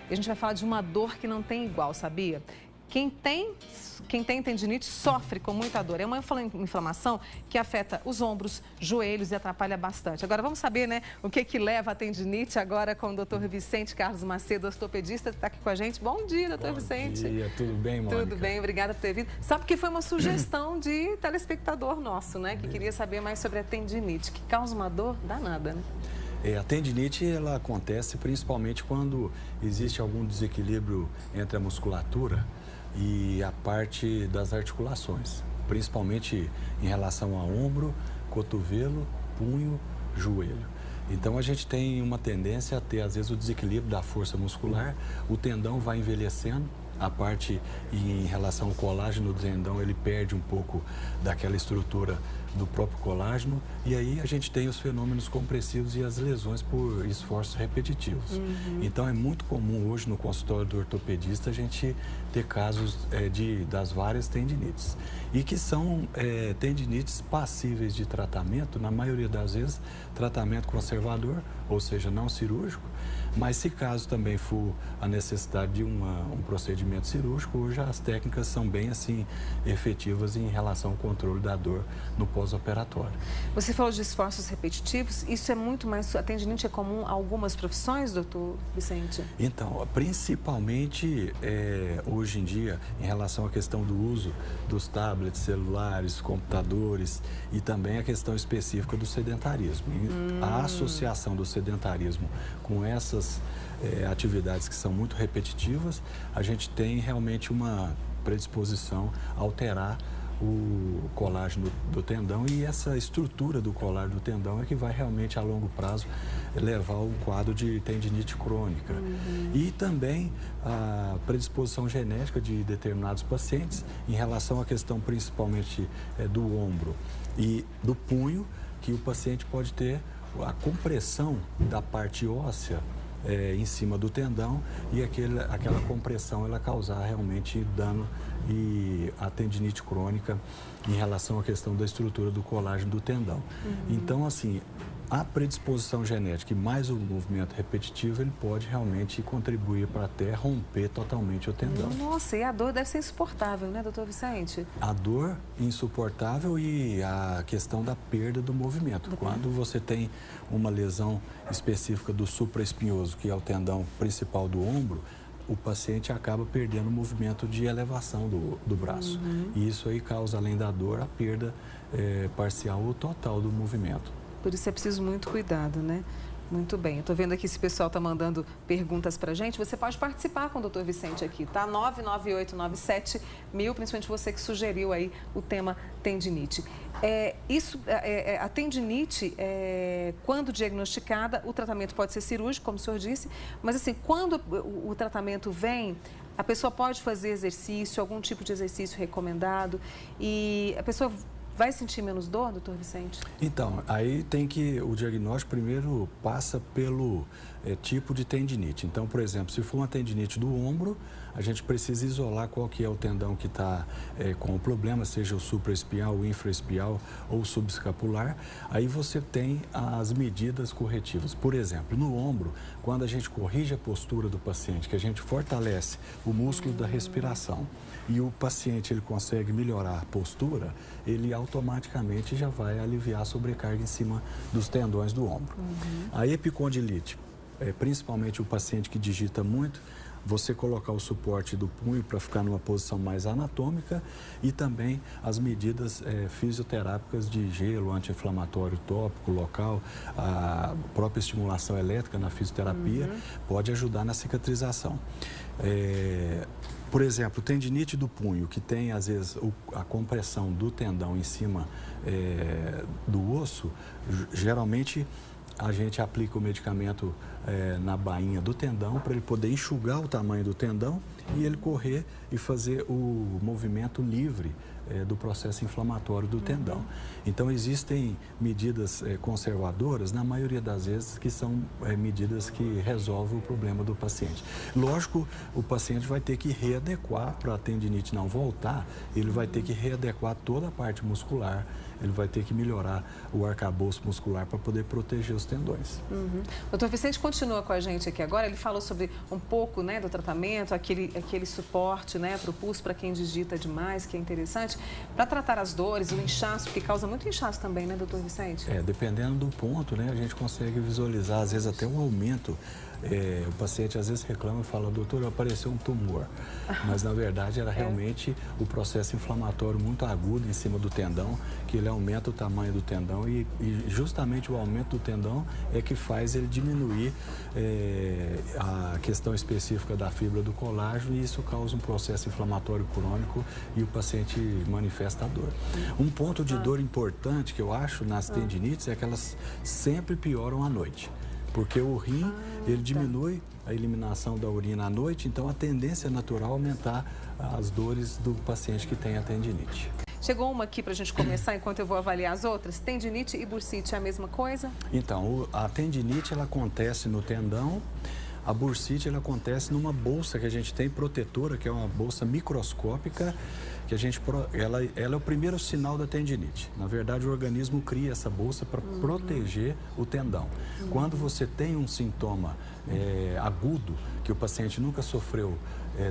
E a gente vai falar de uma dor que não tem igual, sabia? Quem tem tendinite sofre com muita dor. É uma inflamação que afeta os ombros, joelhos e atrapalha bastante. Agora vamos saber, né, o que leva a tendinite agora com o Dr. Vicente Carlos Macedo, ortopedista, que está aqui com a gente. Bom dia, Dr. Vicente. Bom dia, tudo bem, Mônica? Tudo bem, obrigada por ter vindo. Sabe que foi uma sugestão de telespectador nosso, né, que queria saber mais sobre a tendinite, que causa uma dor danada, né? A tendinite, ela acontece principalmente quando existe algum desequilíbrio entre a musculatura e a parte das articulações, principalmente em relação a ombro, cotovelo, punho, joelho. Então a gente tem uma tendência a ter às vezes o desequilíbrio da força muscular, o tendão vai envelhecendo, a parte em relação ao colágeno do tendão, ele perde um pouco daquela estrutura do próprio colágeno e aí a gente tem os fenômenos compressivos e as lesões por esforços repetitivos. Então é muito comum hoje no consultório do ortopedista a gente ter casos das várias tendinites e que são tendinites passíveis de tratamento, na maioria das vezes tratamento conservador, ou seja, não cirúrgico, mas se caso também for a necessidade de um procedimento cirúrgico, hoje as técnicas são bem assim efetivas em relação ao controle da dor no pós-operatório. Você falou de esforços repetitivos, isso é muito mais, a tendinite é comum a algumas profissões, doutor Vicente? Então, principalmente hoje em dia, em relação à questão do uso dos tablets, celulares, computadores e também a questão específica do sedentarismo. A associação do sedentarismo com essas atividades que são muito repetitivas, a gente tem realmente uma predisposição a alterar o colágeno do tendão e essa estrutura do colágeno do tendão é que vai realmente a longo prazo levar a um quadro de tendinite crônica. E também a predisposição genética de determinados pacientes em relação à questão principalmente do ombro e do punho, que o paciente pode ter a compressão da parte óssea em cima do tendão e aquela compressão ela causar realmente dano e a tendinite crônica em relação à questão da estrutura do colágeno do tendão. Então, assim, a predisposição genética e mais o movimento repetitivo, ele pode realmente contribuir para até romper totalmente o tendão. Nossa, e a dor deve ser insuportável, né, doutor Vicente? A dor insuportável e a questão da perda do movimento. Quando você tem uma lesão específica do supraespinhoso, que é o tendão principal do ombro, o paciente acaba perdendo o movimento de elevação do braço. E isso aí causa, além da dor, a perda parcial ou total do movimento. Por isso é preciso muito cuidado, né? Muito bem. Eu estou vendo aqui se o pessoal está mandando perguntas para a gente. Você pode participar com o doutor Vicente aqui, tá? 99897 1000, principalmente você que sugeriu aí o tema tendinite. A tendinite, quando diagnosticada, o tratamento pode ser cirúrgico, como o senhor disse, mas assim, quando o tratamento vem, a pessoa pode fazer exercício, algum tipo de exercício recomendado e a pessoa vai sentir menos dor, doutor Vicente? Então, aí tem que, o diagnóstico primeiro passa pelo tipo de tendinite. Então, por exemplo, se for uma tendinite do ombro, a gente precisa isolar qual que é o tendão que está com o problema, seja o supraespial, o infraespial ou subescapular. Aí você tem as medidas corretivas. Por exemplo, no ombro, quando a gente corrige a postura do paciente, que a gente fortalece o músculo da respiração e o paciente ele consegue melhorar a postura, ele automaticamente já vai aliviar a sobrecarga em cima dos tendões do ombro. A epicondilite, principalmente o paciente que digita muito, você colocar o suporte do punho para ficar numa posição mais anatômica e também as medidas fisioterápicas de gelo, anti-inflamatório tópico, local, a própria estimulação elétrica na fisioterapia pode ajudar na cicatrização. Por exemplo, tendinite do punho, que tem às vezes a compressão do tendão em cima do osso, geralmente a gente aplica o medicamento na bainha do tendão para ele poder enxugar o tamanho do tendão e ele correr e fazer o movimento livre do processo inflamatório do tendão. Então, existem medidas conservadoras, na maioria das vezes, que são medidas que resolvem o problema do paciente. Lógico, o paciente vai ter que readequar para a tendinite não voltar, ele vai ter que readequar toda a parte muscular ele vai ter que melhorar o arcabouço muscular para poder proteger os tendões. Doutor Vicente continua com a gente aqui agora, ele falou sobre um pouco, né, do tratamento, aquele suporte, né, para o pulso, para quem digita demais, que é interessante, para tratar as dores, o inchaço, porque causa muito inchaço também, né, doutor Vicente? Dependendo do ponto, né, a gente consegue visualizar, às vezes até um aumento. O paciente às vezes reclama e fala, doutor, apareceu um tumor, mas na verdade era realmente o processo inflamatório muito agudo em cima do tendão, que ele aumenta o tamanho do tendão e justamente o aumento do tendão é que faz ele diminuir a questão específica da fibra do colágeno e isso causa um processo inflamatório crônico e o paciente manifesta a dor. Um ponto de dor importante que eu acho nas tendinites é que elas sempre pioram à noite. Porque o rim, ele diminui a eliminação da urina à noite, então a tendência natural é aumentar as dores do paciente que tem a tendinite. Chegou uma aqui para a gente começar, enquanto eu vou avaliar as outras. Tendinite e bursite é a mesma coisa? Então, a tendinite, ela acontece no tendão. A bursite, ela acontece numa bolsa que a gente tem protetora, que é uma bolsa microscópica, que ela é o primeiro sinal da tendinite. Na verdade, o organismo cria essa bolsa para proteger o tendão. Quando você tem um sintoma agudo, que o paciente nunca sofreu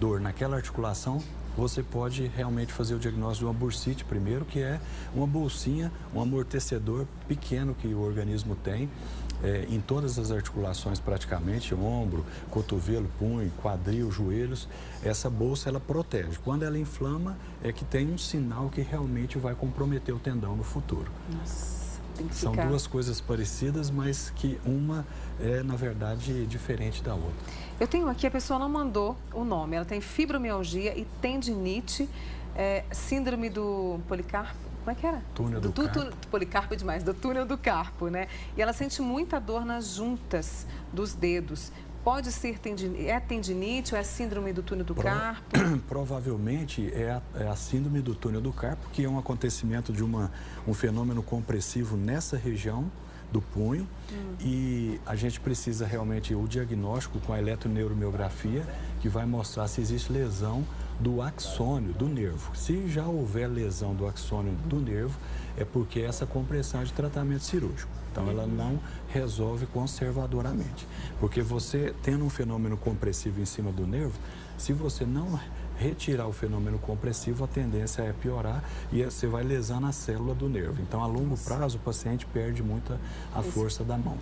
dor naquela articulação, você pode realmente fazer o diagnóstico de uma bursite primeiro, que é uma bolsinha, um amortecedor pequeno que o organismo tem, em todas as articulações praticamente, ombro, cotovelo, punho, quadril, joelhos. Essa bolsa, ela protege. Quando ela inflama, é que tem um sinal que realmente vai comprometer o tendão no futuro. Nossa, tem que São ficar... duas coisas parecidas, mas que uma é, na verdade, diferente da outra. Eu tenho aqui, a pessoa não mandou o nome, ela tem fibromialgia e tendinite, síndrome do Policarpo. Como é que era? Túnel do carpo. Policarpo demais, do túnel do carpo, né? E ela sente muita dor nas juntas dos dedos. Pode ser tendinite ou é síndrome do túnel do carpo? Provavelmente é a síndrome do túnel do carpo, que é um acontecimento de um fenômeno compressivo nessa região do punho e a gente precisa realmente o diagnóstico com a eletroneuromiografia, que vai mostrar se existe lesão do axônio, do nervo. Se já houver lesão do axônio do nervo, é porque essa compressão é de tratamento cirúrgico. Então, ela não resolve conservadoramente. Porque você, tendo um fenômeno compressivo em cima do nervo, se você não retirar o fenômeno compressivo, a tendência é piorar e você vai lesando a célula do nervo. Então, a longo prazo, o paciente perde muito a força da mão.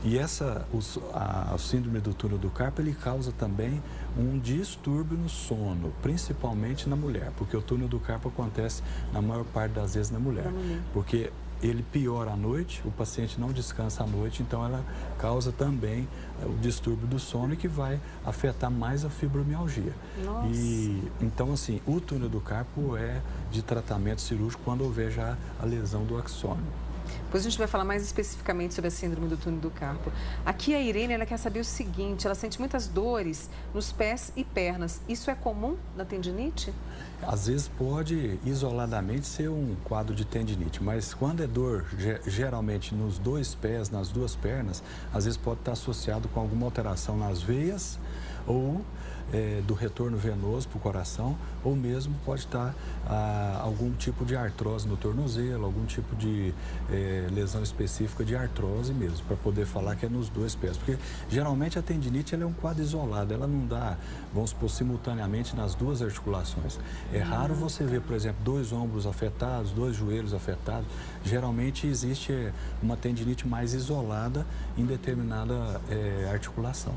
E a síndrome do túnel do carpo, ele causa também um distúrbio no sono, principalmente na mulher, porque o túnel do carpo acontece na maior parte das vezes na mulher, porque ele piora à noite, o paciente não descansa à noite, então ela causa também o distúrbio do sono e que vai afetar mais a fibromialgia. Nossa. E então, assim, o túnel do carpo é de tratamento cirúrgico quando houver já a lesão do axônio. Depois a gente vai falar mais especificamente sobre a síndrome do túnel do carpo. Aqui a Irene, ela quer saber o seguinte, ela sente muitas dores nos pés e pernas. Isso é comum na tendinite? Às vezes pode isoladamente ser um quadro de tendinite, mas quando é dor geralmente nos dois pés, nas duas pernas, às vezes pode estar associado com alguma alteração nas veias ou do retorno venoso para o coração, ou mesmo pode estar algum tipo de artrose no tornozelo, algum tipo de lesão específica de artrose mesmo, para poder falar que é nos dois pés. Porque geralmente a tendinite ela é um quadro isolado, ela não dá, vamos supor, simultaneamente nas duas articulações. É raro você ver, por exemplo, dois ombros afetados, dois joelhos afetados. Geralmente existe uma tendinite mais isolada em determinada articulação.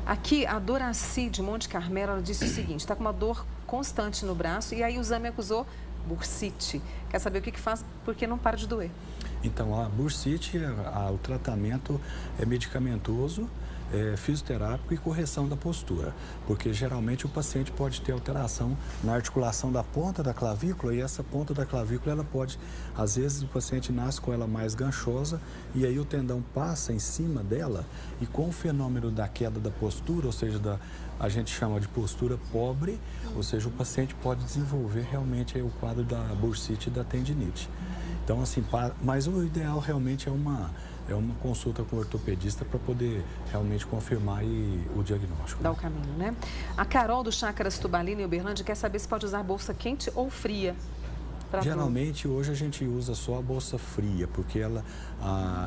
Aqui, a Doraci de Monte Carmelo, ela disse o seguinte, está com uma dor constante no braço e aí o exame acusou bursite. Quer saber o que faz? Porque não para de doer. Então, a bursite, o tratamento é medicamentoso, fisioterápico e correção da postura, porque geralmente o paciente pode ter alteração na articulação da ponta da clavícula e essa ponta da clavícula, ela pode, às vezes o paciente nasce com ela mais ganchosa e aí o tendão passa em cima dela e com o fenômeno da queda da postura, ou seja, a gente chama de postura pobre, ou seja, o paciente pode desenvolver realmente o quadro da bursite e da tendinite. Então, assim, mas o ideal realmente é uma consulta com o ortopedista para poder realmente confirmar o diagnóstico. Dá o caminho, né? A Carol do Chácaras Tubalina e Uberlândia quer saber se pode usar bolsa quente ou fria. Geralmente, hoje a gente usa só a bolsa fria, porque ela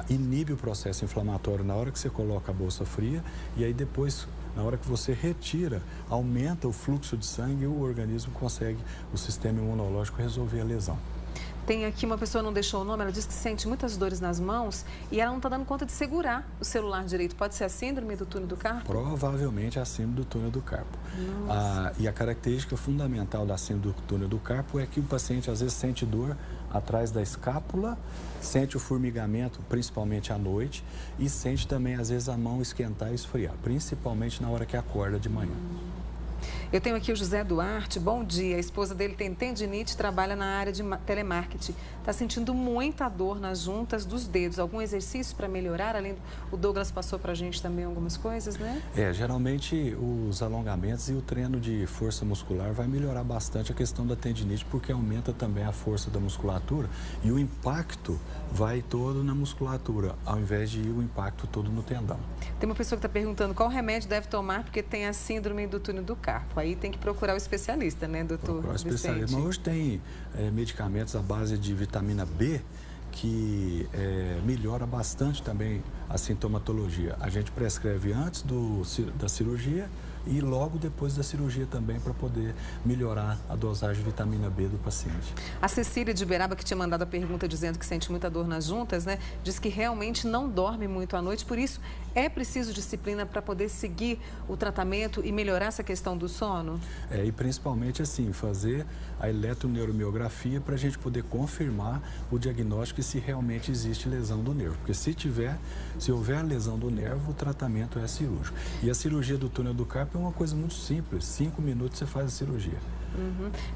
inibe o processo inflamatório na hora que você coloca a bolsa fria e aí depois, na hora que você retira, aumenta o fluxo de sangue e o organismo consegue, o sistema imunológico, resolver a lesão. Tem aqui uma pessoa, não deixou o nome, ela diz que sente muitas dores nas mãos e ela não está dando conta de segurar o celular direito. Pode ser a síndrome do túnel do carpo? Provavelmente a síndrome do túnel do carpo. E a característica fundamental da síndrome do túnel do carpo é que o paciente às vezes sente dor atrás da escápula, sente o formigamento, principalmente à noite, e sente também às vezes a mão esquentar e esfriar, principalmente na hora que acorda de manhã. Eu tenho aqui o José Duarte, bom dia. A esposa dele tem tendinite, trabalha na área de telemarketing. Está sentindo muita dor nas juntas dos dedos. Algum exercício para melhorar? Além o Douglas passou para a gente também algumas coisas, né? Geralmente os alongamentos e o treino de força muscular vai melhorar bastante a questão da tendinite, porque aumenta também a força da musculatura e o impacto vai todo na musculatura, ao invés de ir o impacto todo no tendão. Tem uma pessoa que está perguntando qual remédio deve tomar porque tem a síndrome do túnel do carpo. Aí tem que procurar o especialista, né, doutor? Procurar o especialista. Mas hoje tem medicamentos à base de vitamina B que melhora bastante também a sintomatologia. A gente prescreve antes da cirurgia e logo depois da cirurgia também para poder melhorar a dosagem de vitamina B do paciente. A Cecília de Uberaba, que tinha mandado a pergunta dizendo que sente muita dor nas juntas, né? Diz que realmente não dorme muito à noite, por isso é preciso disciplina para poder seguir o tratamento e melhorar essa questão do sono? E principalmente assim, fazer a eletroneuromiografia para a gente poder confirmar o diagnóstico e se realmente existe lesão do nervo. Porque se houver lesão do nervo, o tratamento é cirúrgico. E a cirurgia do túnel do carpo é uma coisa muito simples, 5 minutos você faz a cirurgia.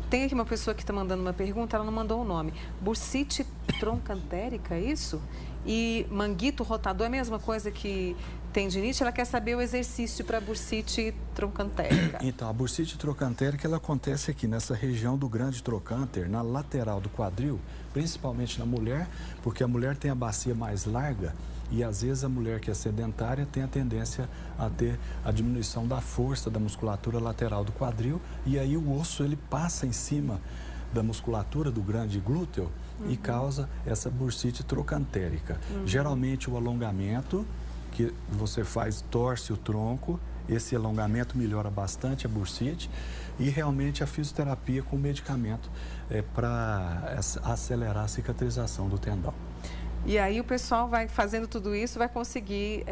Tem aqui uma pessoa que está mandando uma pergunta, ela não mandou o nome. Bursite troncantérica, é isso? E manguito rotador é a mesma coisa que tendinite? Ela quer saber o exercício para bursite troncantérica. Então, a bursite troncantérica, ela acontece aqui nessa região do grande trocânter, na lateral do quadril, principalmente na mulher, porque a mulher tem a bacia mais larga e às vezes a mulher que é sedentária tem a tendência a ter a diminuição da força da musculatura lateral do quadril e aí o osso ele passa em cima da musculatura do grande glúteo e causa essa bursite trocantérica. Geralmente o alongamento que você faz, torce o tronco, esse alongamento melhora bastante a bursite e realmente a fisioterapia com medicamento para acelerar a cicatrização do tendão. E aí o pessoal vai fazendo tudo isso, vai conseguir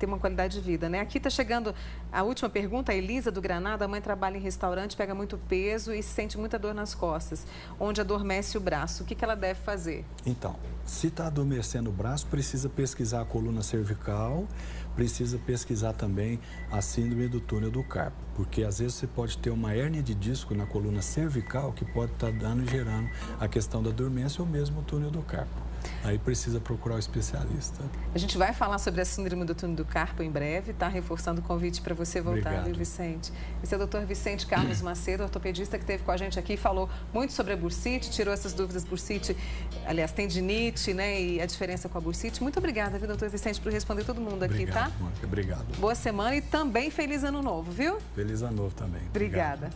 ter uma qualidade de vida, né? Aqui está chegando a última pergunta, a Elisa do Granada. A mãe trabalha em restaurante, pega muito peso e sente muita dor nas costas, onde adormece o braço. O que ela deve fazer? Então, se está adormecendo o braço, precisa pesquisar a coluna cervical, precisa pesquisar também a síndrome do túnel do carpo, porque às vezes você pode ter uma hérnia de disco na coluna cervical que pode estar dando e gerando a questão da dormência ou mesmo o túnel do carpo. Aí precisa procurar o especialista. A gente vai falar sobre a síndrome do túnel do carpo em breve, tá? Reforçando o convite para você voltar, viu, Vicente? Esse é o Dr. Vicente Carlos Macedo, ortopedista que esteve com a gente aqui, falou muito sobre a bursite, tirou essas dúvidas bursite, aliás, tendinite, né? E a diferença com a bursite. Muito obrigada, viu, Dr. Vicente, por responder todo mundo aqui, obrigado, tá? Mônica, obrigado. Boa semana e também feliz ano novo, viu? Feliz ano novo também. Obrigada.